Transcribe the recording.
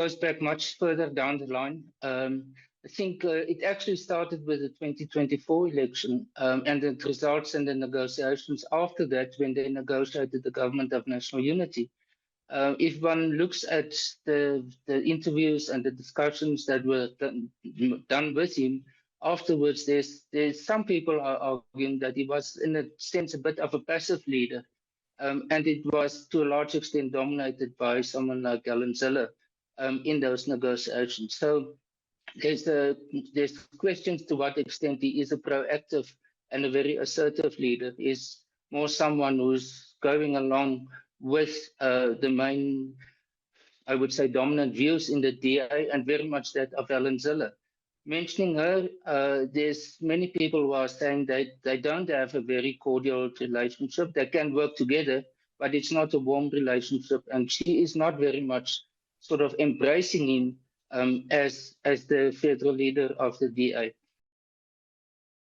goes back much further down the line. I think it actually started with the 2024 election and the results and the negotiations after that when they negotiated the government of national unity. If one looks at the interviews and the discussions that were done with him afterwards, there's some people are arguing that he was in a sense a bit of a passive leader, and it was to a large extent dominated by someone like Alan Zeller in those negotiations. So there's questions to what extent he is a proactive and a very assertive leader. Is more someone who's going along with the main, I would say, dominant views in the DA and very much that of Alan Ziller. Mentioning her, there's many people who are saying that they don't have a very cordial relationship. They can work together, but it's not a warm relationship, and she is not very much sort of embracing him as the federal leader of the DA.